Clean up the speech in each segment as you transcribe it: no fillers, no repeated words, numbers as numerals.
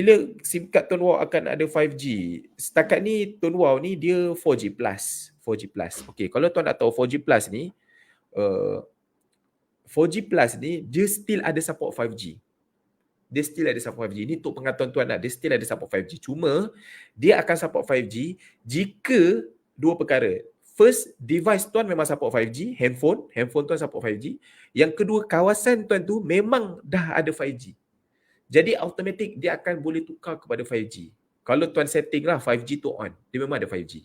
bila SIM card Tun Wow akan ada 5G? Setakat ni Tun Wow ni dia 4G plus. 4G plus. Okey, kalau tuan nak tahu 4G plus ni, 4G plus ni dia still ada support 5G. Dia still ada support 5G. Ini untuk pengetahuan tuan lah. Dia still ada support 5G. Cuma dia akan support 5G jika dua perkara. First, device tuan memang support 5G, handphone tuan support 5G. Yang kedua, kawasan tuan tu memang dah ada 5G. Jadi automatik dia akan boleh tukar kepada 5G. Kalau tuan setting lah 5G tu on, dia memang ada 5G.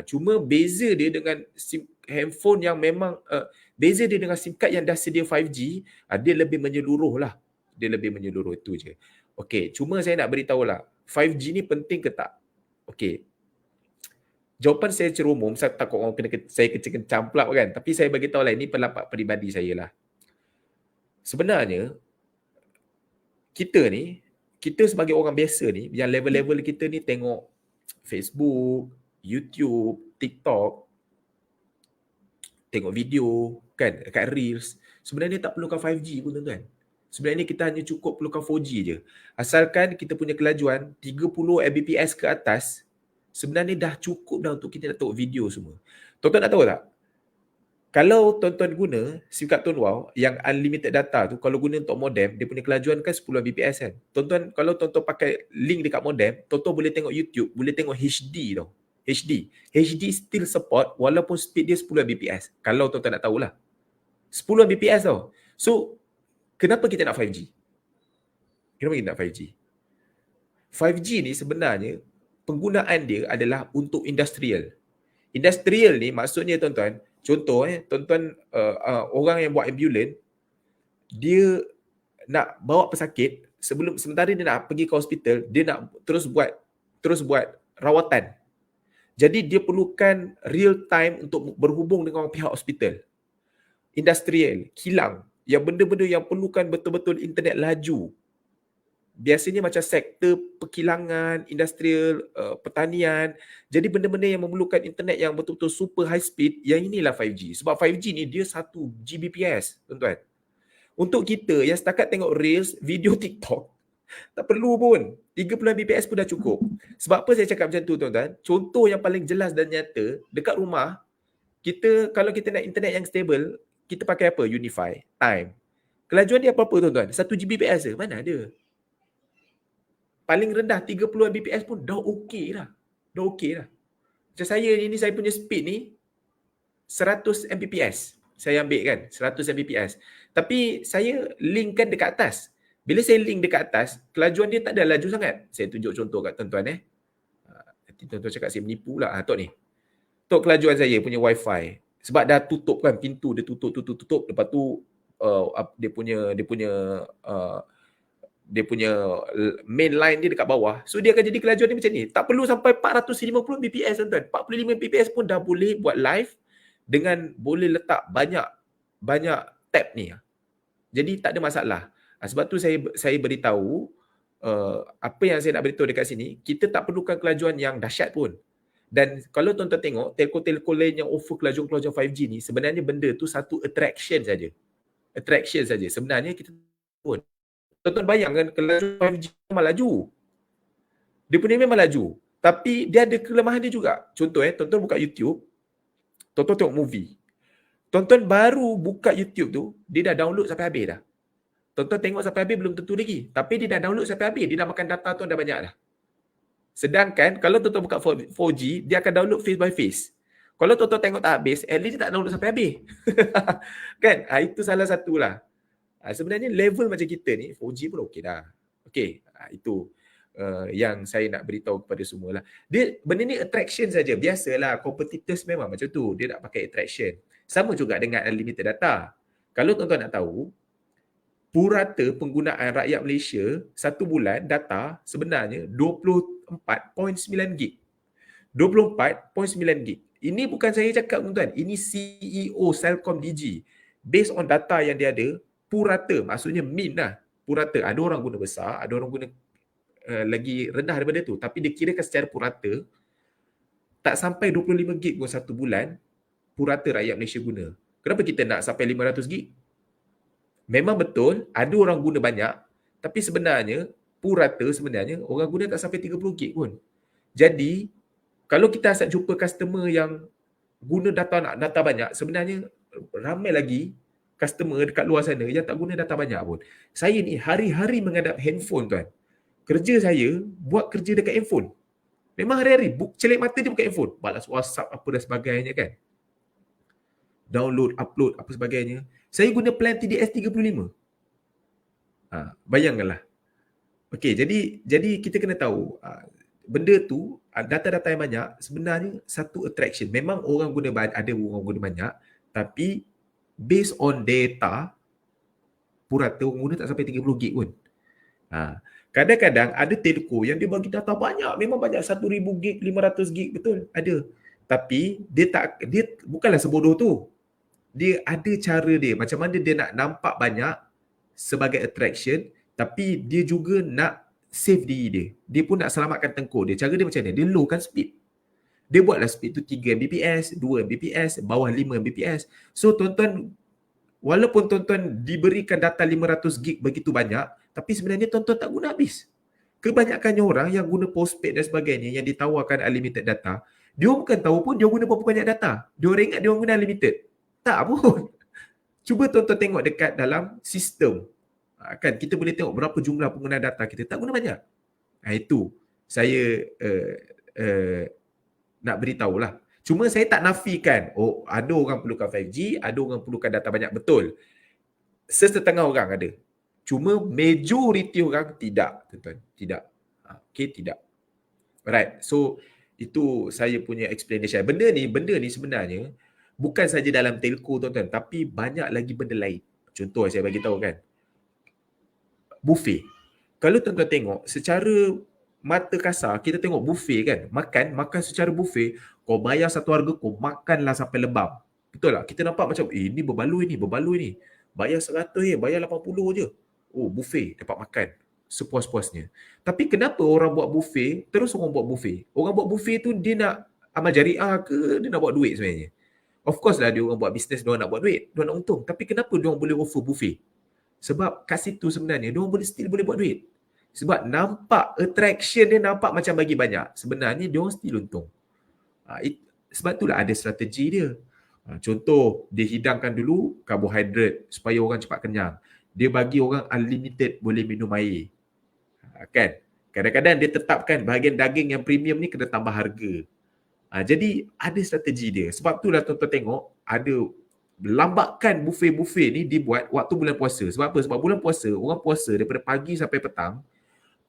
Cuma beza dia dengan handphone yang memang beza dia dengan SIM card yang dah sedia 5G, dia lebih menyeluruh lah. Dia lebih menyeluruh, itu je. Okey, cuma saya nak beritahu lah, 5G ni penting ke tak? Okey. Jawapan saya secara umum, saya takut orang saya kencang pula kan. Tapi saya bagi tahu lah, ini pendapat peribadi saya lah. Sebenarnya, kita sebagai orang biasa ni, yang level-level kita ni tengok Facebook, YouTube, TikTok, tengok video kan dekat Reels, sebenarnya tak perlukan 5G pun tuan-tuan. Sebenarnya kita hanya cukup perlukan 4G je. Asalkan kita punya kelajuan 30 Mbps ke atas, sebenarnya dah cukup dah untuk kita nak tengok video semua. Tuan-tuan nak tahu tak? Kalau tuan-tuan guna SIM card Tun Wow yang unlimited data tu, kalau guna untuk modem, dia punya kelajuan kan 10 Mbps kan. Tuan-tuan, kalau tuan-tuan pakai link dekat modem, tuan-tuan boleh tengok YouTube, boleh tengok HD tau. HD still support walaupun speed dia 10 Mbps. Kalau tuan-tuan nak tahulah. 10 Mbps tau. So, kenapa kita nak 5G? Kenapa kita nak 5G? 5G ni sebenarnya penggunaan dia adalah untuk industrial. Industrial ni maksudnya tuan-tuan, contoh tuan-tuan orang yang buat ambulan, dia nak bawa pesakit, sementara dia nak pergi ke hospital, dia nak terus buat rawatan. Jadi dia perlukan real time untuk berhubung dengan pihak hospital. Industrial, kilang, yang benda-benda yang perlukan betul-betul internet laju. Biasanya macam sektor perkilangan, industrial, pertanian. Jadi benda-benda yang memerlukan internet yang betul-betul super high speed, yang inilah 5G. Sebab 5G ni dia 1 Gbps, tuan-tuan. Untuk kita yang setakat tengok Reels, video TikTok, tak perlu pun. 30 Mbps pun dah cukup. Sebab apa saya cakap macam tu, tuan-tuan? Contoh yang paling jelas dan nyata, dekat rumah, kalau kita nak internet yang stable, kita pakai apa? Unify, Time. Kelajuan dia apa-apa, tuan-tuan? 1 Gbps je. Mana ada? Paling rendah 30 Mbps pun dah okey dah. Dah okey dah. Macam saya ni, saya punya speed ni 100 Mbps. Saya ambil kan, 100 Mbps. Tapi saya linkkan dekat atas. Bila saya link dekat atas, kelajuan dia tak ada laju sangat. Saya tunjuk contoh kat tuan-tuan Nanti tuan-tuan cakap saya menipu lah. Tok ni. Tok kelajuan saya punya wifi. Sebab dah tutup kan pintu, dia tutup. Lepas tu dia punya main line dia dekat bawah. So dia akan jadi kelajuan dia macam ni. Tak perlu sampai 450 Mbps tuan-tuan. 45 Mbps pun dah boleh buat live dengan boleh letak banyak tab ni. Jadi tak ada masalah. Sebab tu saya beritahu apa yang saya nak beritahu dekat sini, kita tak perlukan kelajuan yang dahsyat pun. Dan kalau tuan-tuan tengok, telco-telco lain yang offer kelajuan 5G ni, sebenarnya benda tu satu attraction saja. Sebenarnya kita pun. Tuan-tuan bayangkan kelajuan 5G memang laju. Dia punya memang laju. Tapi dia ada kelemahan dia juga. Contoh tuan-tuan buka YouTube, tuan-tuan tengok movie. Tuan-tuan baru buka YouTube tu, dia dah download sampai habis dah. Tuan-tuan tengok sampai habis belum tentu lagi. Tapi dia dah download sampai habis. Dia dah makan data tuan dah banyak dah. Sedangkan kalau tuan-tuan buka 4G, dia akan download face by face. Kalau tuan-tuan tengok tak habis, at least dia tak download sampai habis. Kan? Itu salah satulah. Sebenarnya level macam kita ni, 4G pun okey dah. Okey, itu yang saya nak beritahu kepada semua lah. Benda ni attraction saja. Biasalah, competitors memang macam tu. Dia nak pakai attraction. Sama juga dengan unlimited data. Kalau tuan-tuan nak tahu, purata penggunaan rakyat Malaysia satu bulan data sebenarnya 24.9 gig. 24.9 gig. Ini bukan saya cakap tuan-tuan. Ini CEO Celcom DG. Based on data yang dia ada, purata, maksudnya min lah. Purata. Ada orang guna besar, ada orang guna lagi rendah daripada tu. Tapi dia kirakan secara purata, tak sampai 25 gig pun satu bulan, purata rakyat Malaysia guna. Kenapa kita nak sampai 500 gig? Memang betul, ada orang guna banyak, tapi sebenarnya purata sebenarnya orang guna tak sampai 30 gig pun. Jadi kalau kita asyik jumpa customer yang guna data banyak, sebenarnya ramai lagi customer dekat luar sana yang tak guna data banyak pun. Saya ni hari-hari menghadap handphone tuan. Kerja saya buat kerja dekat handphone. Memang hari-hari celik mata dia buka handphone. Balas WhatsApp apa dan sebagainya kan. Download, upload apa sebagainya. Saya guna plan TDS 35. Bayangkanlah. Okey, jadi kita kena tahu benda tu, data-data yang banyak sebenarnya satu attraction. Memang orang guna ada orang guna banyak, tapi based on data purata orang guna tak sampai 30 gig pun. Kadang-kadang ada telco yang dia bagi data banyak, memang banyak 1000 gig, 500 gig, betul, ada. Tapi dia bukanlah sebodoh tu. Dia ada cara dia, macam mana dia nak nampak banyak sebagai attraction, tapi dia juga nak save diri dia. Dia pun nak selamatkan tengkuk dia. Cara dia macam ni, dia lowkan speed. Dia buatlah speed tu 3 Mbps, 2 Mbps, bawah 5 Mbps. So tuan-tuan, walaupun tuan-tuan diberikan data 500 gig begitu banyak, tapi sebenarnya tuan-tuan tak guna habis. Kebanyakannya orang yang guna postpaid dan sebagainya, yang ditawarkan unlimited data, dia bukan tahu pun dia guna berapa banyak data. Dia orang ingat dia guna unlimited. Tak pun. Cuba tuan-tuan tengok dekat dalam sistem. Kan kita boleh tengok berapa jumlah pengguna data kita. Tak guna banyak. Itu saya nak beritahulah. Cuma saya tak nafikan, ada orang perlukan 5G, ada orang perlukan data banyak, betul. Sesetengah orang ada. Cuma majoriti orang tidak, tuan-tuan. Tidak. Okay, tidak. Alright. So itu saya punya explanation. Benda ni sebenarnya bukan saja dalam telco, tuan-tuan, tapi banyak lagi benda lain. Contoh saya bagi tahu kan. Buffet. Kalau tuan-tuan tengok secara mata kasar, kita tengok buffet kan, makan secara buffet, kau bayar satu harga, kau makanlah sampai lebam. Betul tak? Kita nampak macam, ni berbaloi ni. Bayar 100 bayar 80 je. Buffet, dapat makan sepuas-puasnya. Tapi kenapa orang buat buffet, terus orang buat buffet? Orang buat buffet tu dia nak amal jariah ke, dia nak buat duit sebenarnya? Of course lah dia orang buat bisnes, dia orang nak buat duit, dia orang nak untung. Tapi kenapa dia orang boleh offer buffet? Sebab kat situ sebenarnya dia orang boleh buat duit. Sebab nampak attraction dia nampak macam bagi banyak. Sebenarnya dia orang still untung. Sebab itulah ada strategi dia. Contoh, dia hidangkan dulu karbohidrat supaya orang cepat kenyang. Dia bagi orang unlimited boleh minum air. Kan? Kadang-kadang dia tetapkan bahagian daging yang premium ni kena tambah harga. Jadi ada strategi dia. Sebab itulah tuan-tuan tengok ada lambakan buffet-buffet ni dibuat waktu bulan puasa. Sebab apa? Sebab bulan puasa, orang puasa daripada pagi sampai petang,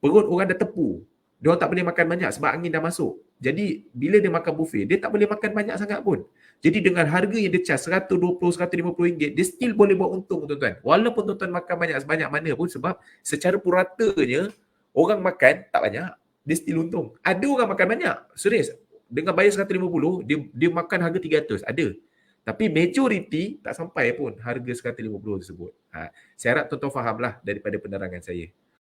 perut orang dah tepu. Dia orang tak boleh makan banyak sebab angin dah masuk. Jadi bila dia makan buffet, dia tak boleh makan banyak sangat pun. Jadi dengan harga yang dia charge RM120-150, dia still boleh buat untung, tuan-tuan. Walaupun tuan-tuan makan banyak sebanyak mana pun, sebab secara puratanya orang makan tak banyak, dia still untung. Ada orang makan banyak, serius. Dengan bayar 150, dia makan harga 300, ada. Tapi majoriti tak sampai pun harga 150 tersebut. Saya harap tuan-tuan fahamlah daripada penerangan saya.